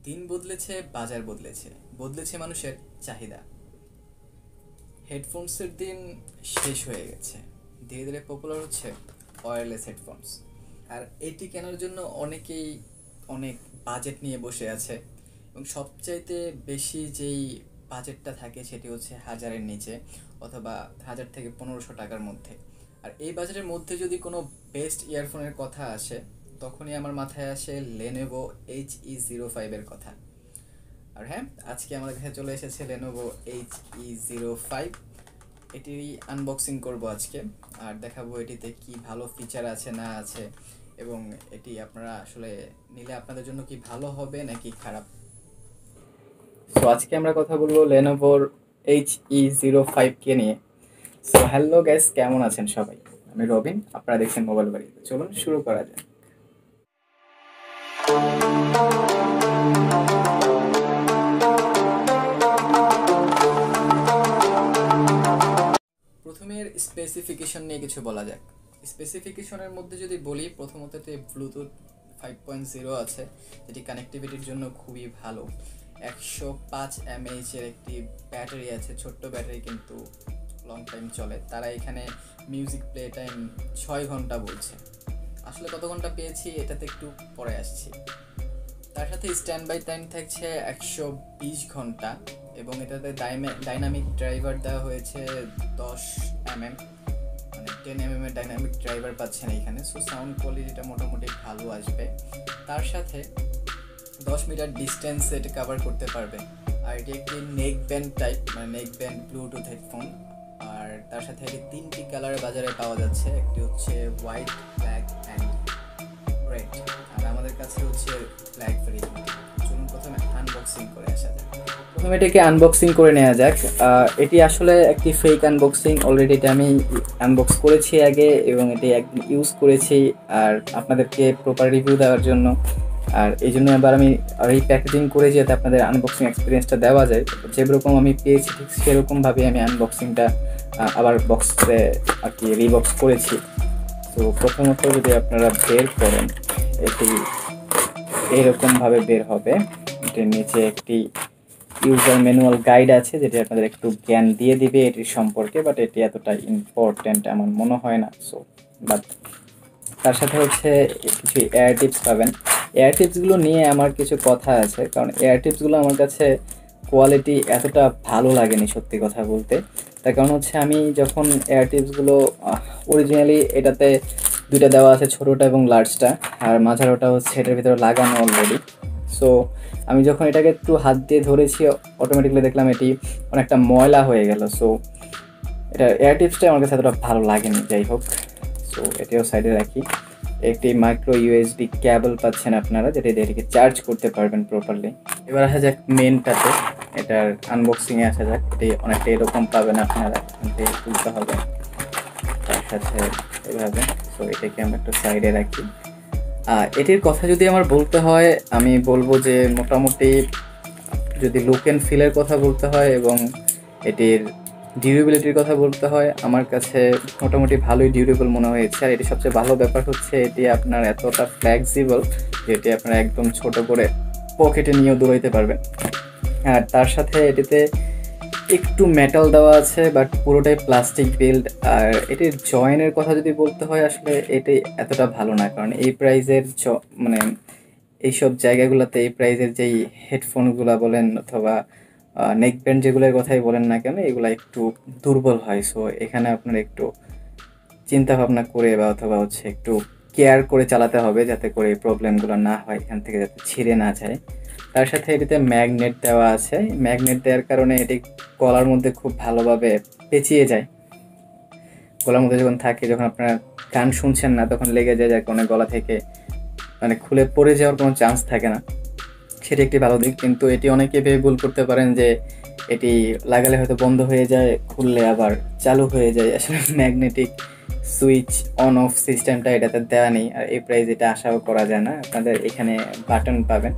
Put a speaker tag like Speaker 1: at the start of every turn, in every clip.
Speaker 1: দিন বদলেছে, বাজার বদলেছে, বদলেছে মানুষের চাহিদা। হেডফোনসের দিন শেষ হয়ে গেছে, ধীরে ধীরে পপুলার হচ্ছে ওয়্যারলেস হেডফোনস। আর এটি কেনার জন্য অনেকেই অনেক বাজেট নিয়ে বসে আছে, এবং সবচাইতে বেশি যেই বাজেটটা থাকে সেটি হচ্ছে 1000-এর নিচে, অথবা 1000 থেকে 1500 টাকার মধ্যে। আর এই বাজেটের মধ্যে যদি কোনো বেস্ট ইয়ারফোনের কথা আসে, তখনই আমার মাথায় আসে Lenovo HE05-এর কথা। আর হ্যাঁ, আজকে আমাদের কাছে চলে এসেছে Lenovo HE05। এটি আনবক্সিং করব আজকে, আর দেখাবো এটিতে কি ভালো ফিচার আছে না আছে, এবং এটি আপনারা আসলে নিলে আপনাদের জন্য কি ভালো হবে নাকি খারাপ। সো আজকে আমরা কথা বলবো Lenovo HE05 কে নিয়ে। সো হ্যালো গাইস, কেমন আছেন সবাই? আমি রবিন, আপনারা দেখছেন মোবাইল বাড়ি। চলুন শুরু করা যাক। প্রথমে স্পেসিফিকেশন নিয়ে কিছু বলা যাক। স্পেসিফিকেশনের মধ্যে যদি বলি, প্রথমত ব্লুটুথ 5.0 আছে, যেটি কানেক্টিভিটির জন্য খুবই ভালো। 105 mAh এর একটি ব্যাটারি আছে, ছোট্ট ব্যাটারি কিন্তু লং টাইম চলে। তারা এখানে মিউজিক প্লে টাইম 6 ঘন্টা বলছে। আসলে কত ঘন্টা পেয়েছি এটাতে একটু পরে আসছি। তার সাথে স্ট্যান্ড বাই টাইম থাকছে 120 ঘন্টা, এবং এটাতে ডাইনামিক ড্রাইভার দেওয়া হয়েছে 10 mm, মানে 10 mm এর ডাইনামিক ড্রাইভার পাচ্ছেন এখানে। সো সাউন্ড কোয়ালিটিটা মোটামুটি ভালো আসবে। তার সাথে 10 মিটার ডিস্টেন্স এটা কভার করতে পারবে। আর এটি একটি নেক ব্যান্ড টাইপ, মানে নেক ব্যান্ড ব্লুটুথ হেডফোন। আর তার সাথে এটি 3টি কালারে বাজারে পাওয়া যাচ্ছে, একটি হচ্ছে হোয়াইট, ব্ল্যাক অ্যান্ড রেড। আর আমাদের কাছে হচ্ছে ব্ল্যাক ভেরিয়েন্ট। চলুন প্রথমে আনবক্সিং করে আসা যাক। প্রথমে এটাকে আনবক্সিং করে নেওয়া যাক। এটি আসলে একটি ফেক আনবক্সিং। অলরেডি এটা আমি আনবক্স করেছি আগে, এবং এটি একদিন ইউজ করেছি আর আপনাদেরকে প্রপার রিভিউ দেওয়ার জন্য। আর এই জন্য আবার আমি এই প্যাকেজিং করে যাতে আপনাদের আনবক্সিং এক্সপিরিয়েন্সটা দেওয়া যায়, যেরকম আমি পেয়েছি ঠিক সেরকমভাবে আমি আনবক্সিংটা আবার বক্সে আর কি রিবক্স করেছি। তো প্রথমত যদি আপনারা বের করেন, এটি এরকমভাবে বের হবে। এটির নিচে একটি ইউজার ম্যানুয়াল গাইড আছে, যেটি আপনাদের একটু জ্ঞান দিয়ে দিবে এটির সম্পর্কে, বাট এটি এতটা ইম্পর্ট্যান্ট আমার মনে হয় না। সো বাট তার সাথে হচ্ছে কিছু এয়ার টিপস পাবেন। এয়ার টিপসগুলো নিয়ে আমার কিছু কথা আছে, কারণ এয়ার টিপসগুলো আমার কাছে কোয়ালিটি এতটা ভালো লাগেনি সত্যি কথা বলতে। তার কারণ হচ্ছে আমি যখন এয়ার টিপসগুলো অরিজিনালি এটাতে দুইটা দেওয়া আছে, ছোটোটা এবং লার্জটা, আর মাঝারোটা হচ্ছে এটার ভিতরে লাগানো অলরেডি। সো আমি যখন এটাকে একটু হাত দিয়ে ধরেছি, অটোমেটিকলি দেখলাম এটি অনেকটা ময়লা হয়ে গেল। সো এটা এয়ার টিপসটা আমার কাছে এতটা ভালো লাগেনি। যাই হোক, সো এটিও সাইডে রাখি। একটি মাইক্রো ইউএসবি কেবল পাচ্ছেন আপনারা, যেটা এটিকে চার্জ করতে পারবেন প্রপারলি। এবার আসা যাক মেনটাতে, এটার আনবক্সিংয়ে আসা যাক। এটি অনেকটা এরকম পাবেন আপনারা, এখান থেকে তুলতে হবে তার সাথে এভাবে। সো এটাকে আমরা একটু সাইডে রাখি। এটির কথা যদি আমার বলতে হয়, আমি বলবো যে মোটামুটি যদি লুক অ্যান্ড ফিলের কথা বলতে হয় এবং এটির ডিউরেবিলিটির কথা বলতে হয়, আমার কাছে মোটামুটি ভালোই ডিউরেবল মনে হয়েছে। আর এটি সবচেয়ে ভালো ব্যাপার হচ্ছে এটি আপনার এতটা ফ্লেক্সিবল, যেটি আপনারা একদম ছোট করে পকেটে নিয়েও দৌড়াইতে পারবেন। আর তার সাথে এটিতে একটু মেটাল দেওয়া আছে, বাট পুরোটাই প্লাস্টিক বিল্ড। আর এটির জয়েনের কথা যদি বলতে হয়, আসলে এটি এতটা ভালো না, কারণ এই প্রাইজের মানে এইসব জায়গাগুলোতে এই প্রাইজের যেই হেডফোনগুলো বলেন অথবা নেকব্যান্ড যেগুলোর কথাই বলেন না কেন, এগুলো একটু দুর্বল হয়। সো এখানে আপনার একটু চিন্তা ভাবনা করে বা অথবা হচ্ছে একটু কেয়ার করে চালাতে হবে, যাতে করে এই প্রবলেমগুলো না হয়, এখান থেকে যাতে ছিঁড়ে না যায়। তার সাথে এটিতে ম্যাগনেট দেওয়া আছে। ম্যাগনেট দেওয়ার কারণে এটি গলার মধ্যে খুব ভালোভাবে পেঁচিয়ে যায়। গলার মধ্যে যখন থাকে, যখন আপনারা গান শুনছেন না, তখন লেগে যায়, যার কারণে গলা থেকে মানে খুলে পড়ে যাওয়ার কোনো চান্স থাকে না। সেটি একটি ভালো দিক। কিন্তু এটি অনেকে ভেবে ভুল করতে পারেন যে এটি লাগালে হয়তো বন্ধ হয়ে যায়, খুললে আবার চালু হয়ে যায়। আসলে ম্যাগনেটিক সুইচ অন অফ সিস্টেমটা এটাতে দেওয়া নেই, আর এই প্রাইস এটা আশাও করা যায় না। আপনাদের এখানে বাটন পাবেন,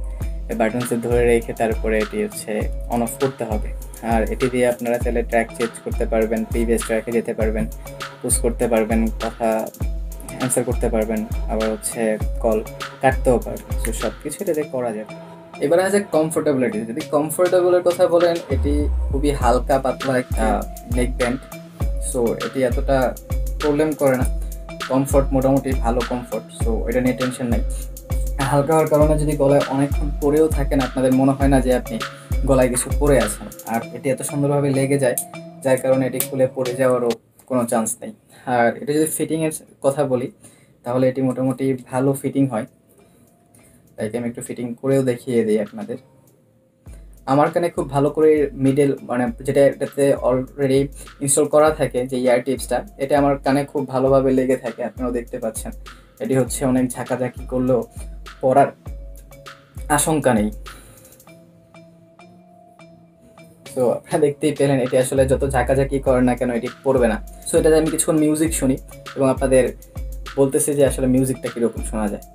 Speaker 1: এই বাটনসে ধরে রেখে তারপরে এটি হচ্ছে অন অফ করতে হবে। আর এটি দিয়ে আপনারা চাইলে ট্র্যাক চেঞ্জ করতে পারবেন, প্রিভিয়াস ট্র্যাকে যেতে পারবেন, পুশ করতে পারবেন, কথা অ্যান্সার করতে পারবেন, আবার হচ্ছে কল কাটতেও পারবেন। সো সব কিছু এটাতে করা যাবে। এবার আছে কমফোর্টেবিলিটি। যদি কমফোর্টেবলের কথা বলেন, এটি খুবই হালকা পাতলা একটা নেক ব্যান্ড, সো এটি এতটা প্রবলেম করে না। কমফোর্ট মোটামুটি ভালো কমফোর্ট, সো এটা নিয়ে টেনশন নাই। হালকা হওয়ার কারণে যদি গলায় অনেকক্ষণ পরেও থাকেন, আপনাদের মনে হয় না যে আপনি গলায় কিছু পরে আছেন। আর এটি এত সুন্দরভাবে লেগে যায়, যার কারণে এটি খুলে পড়ে যাওয়ারও কোনো চান্স নেই। আর এটা যদি ফিটিংয়ের কথা বলি, তাহলে এটি মোটামুটি ভালো ফিটিং হয়। তাই আমি একটু ফিটিং করেও দেখিয়ে দিই আপনাদের। আমার কানে খুব ভালো করে মিডল, মানে যেটা এটাতে অলরেডি ইনস্টল করা থাকে, যে ইয়ার টিপসটা, এটা আমার কানে খুব ভালোভাবে লেগে থাকে। আপনারাও দেখতে পাচ্ছেন এটি হচ্ছে অনেক ঝাঁকাঝাঁকি করলেও পড়ার আশঙ্কা নেই। তো আপনারা দেখতেই পেলেন, এটি আসলে যত ঝাঁকাঝাঁকি করেন না কেন এটি পড়বে না। সো এটাতে আমি কিছুক্ষণ মিউজিক শুনি এবং আপনাদের বলতেছি যে আসলে মিউজিকটা কীরকম শোনা যায়।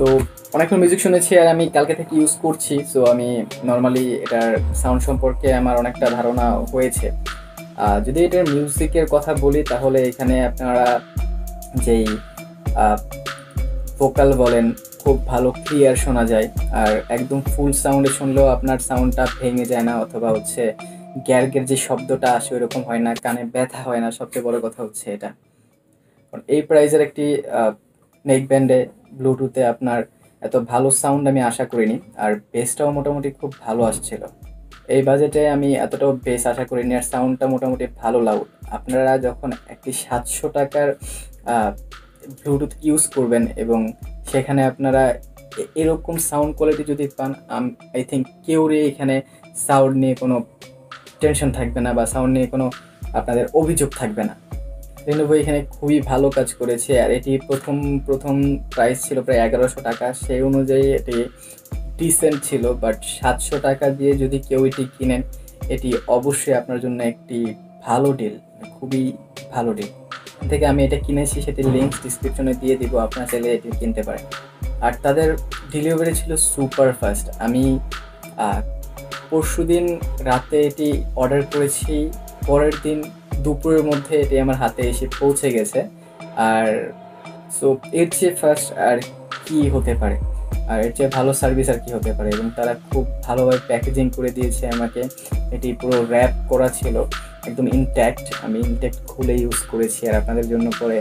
Speaker 1: সো অনেকক্ষণ মিউজিক শুনেছি আর আমি কালকে থেকে ইউজ করছি। সো আমি নর্মালি এটার সাউন্ড সম্পর্কে আমার অনেকটা ধারণা হয়েছে। যদি এটার মিউজিকের কথা বলি, তাহলে এখানে আপনারা যেই ভোকাল বলেন খুব ভালো ক্লিয়ার শোনা যায়। আর একদম ফুল সাউন্ডে শুনলেও আপনার সাউন্ডটা ভেঙে যায় না, অথবা হচ্ছে গ্যারগের যে শব্দটা আসে ওইরকম হয় না, কানে ব্যথা হয় না। সবচেয়ে বড় কথা হচ্ছে এটা। কারণ এই প্রাইজের একটি নেক ব্যান্ডে ব্লুটুথে আপনার এত ভালো সাউন্ড আমি আশা করিনি। আর বেসটাও মোটামুটি খুব ভালো আসছিল। এই বাজেটে আমি এতটাও বেস আশা করিনি, আর সাউন্ডটা মোটামুটি ভালো লাউড। আপনারা যখন একটি 700 টাকার ব্লুটুথ ইউজ করবেন এবং সেখানে আপনারা এরকম সাউন্ড কোয়ালিটি যদি পান, আই থিঙ্ক কেউরই এখানে সাউন্ড নিয়ে কোনো টেনশন থাকবে না, বা সাউন্ড নিয়ে কোনো আপনাদের অভিযোগ থাকবে না। Lenovo এখানে খুবই ভালো কাজ করেছে। আর এটি প্রথম প্রাইস ছিল প্রায় 1100 টাকা, সেই অনুযায়ী এটি ডিসেন্ট ছিল। বাট 700 টাকা দিয়ে যদি কেউ এটি কিনেন, এটি অবশ্যই আপনার জন্য একটি ভালো ডিল, খুবই ভালো ডিল। থেকে আমি এটা কিনেছি, সেটির লিঙ্ক ডিসক্রিপশনে দিয়ে দিব, আপনারা চাইলে এটি কিনতে পারেন। আর তাদের ডেলিভারি ছিল সুপার ফাস্ট। আমি পরশুদিন রাতে এটি অর্ডার করেছি, পরের দিন দুপুরের মধ্যে এটি আমার হাতে এসে পৌঁছে গেছে। আর সো এর চেয়ে ফার্স্ট আর কি হতে পারে, আর এর চেয়ে ভালো সার্ভিস আর কি হতে পারে। এবং তারা খুব ভালোভাবে প্যাকেজিং করে দিয়েছে আমাকে। এটি পুরো র্যাপ করা ছিল, একদম ইনট্যাক্ট। আমি ইনট্যাক্ট খুলে ইউজ করেছি, আর আপনাদের জন্য পরে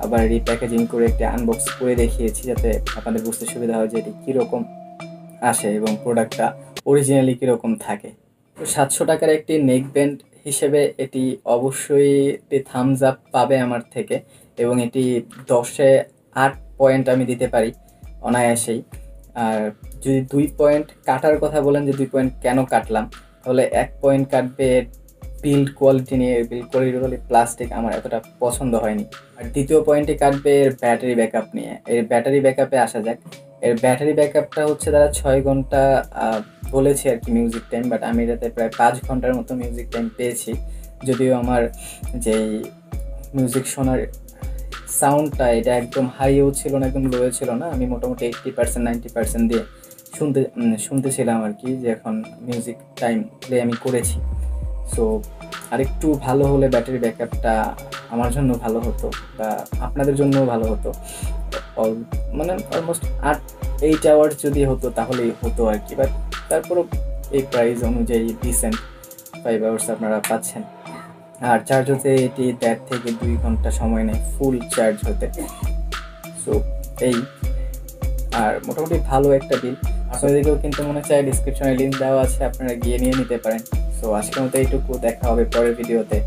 Speaker 1: আবার রিপ্যাকেজিং করে একটা আনবক্স করে দেখিয়েছি, যাতে আপনাদের বুঝতে সুবিধা হয় যে এটি কীরকম আসে এবং প্রোডাক্টটা অরিজিনালি কীরকম থাকে। তো 700 টাকার একটি নেক ব্যান্ড হিসেবে এটি অবশ্যই একটি থামস আপ পাবে আমার থেকে, এবং এটি 10-এ 8 পয়েন্ট আমি দিতে পারি অনায়াসেই। আর যদি 2 পয়েন্ট কাটার কথা বলেন, যে 2 পয়েন্ট কেন কাটলাম, তাহলে 1 পয়েন্ট কাটবে বিল্ড কোয়ালিটি নিয়ে। বিল্ড কোয়ালিটি বলে প্লাস্টিক আমার এতটা পছন্দ হয়নি। আর দ্বিতীয় পয়েন্টে কাটবে এর ব্যাটারি ব্যাকআপ নিয়ে। এর ব্যাটারি ব্যাকআপে আসা যাক। এর ব্যাটারি ব্যাকআপটা হচ্ছে তারা 6 ঘন্টা বলেছে আর কি মিউজিক টাইম, বাট আমি এটাতে প্রায় 5 ঘন্টার মতো মিউজিক টাইম পেয়েছি। যদিও আমার যেই মিউজিক শোনার সাউন্ডটা, এটা একদম হাইও ছিল না, একদম লোও ছিল না। আমি মোটামুটি 80% 90% দিয়ে শুনতেছিলাম আর কি, যে এখন মিউজিক টাইম প্লে আমি করেছি। সো আরেকটু ভালো হলে ব্যাটারি ব্যাকআপটা আমার জন্য ভালো হতো, বা আপনাদের জন্যও ভালো হতো। মানে অলমোস্ট 8 আওয়ার্স যদি হতো তাহলেই হতো আর কি। বাট তারপরও এই প্রাইস অনুযায়ী ডিসেন্ট 5 আওয়ার্স আপনারা পাচ্ছেন। আর চার্জ হতে এটি 1.5 থেকে 2 ঘন্টা সময় নেয় ফুল চার্জ হতে। সো এই, আর মোটামুটি ভালো একটা বিল। আপনাদেরকেও কিন্তু মনে চায়, ডিসক্রিপশনে লিঙ্ক দেওয়া আছে, আপনারা গিয়ে নিয়ে নিতে পারেন। সো আজকের মতো এইটুকু, দেখা হবে পরের ভিডিওতে।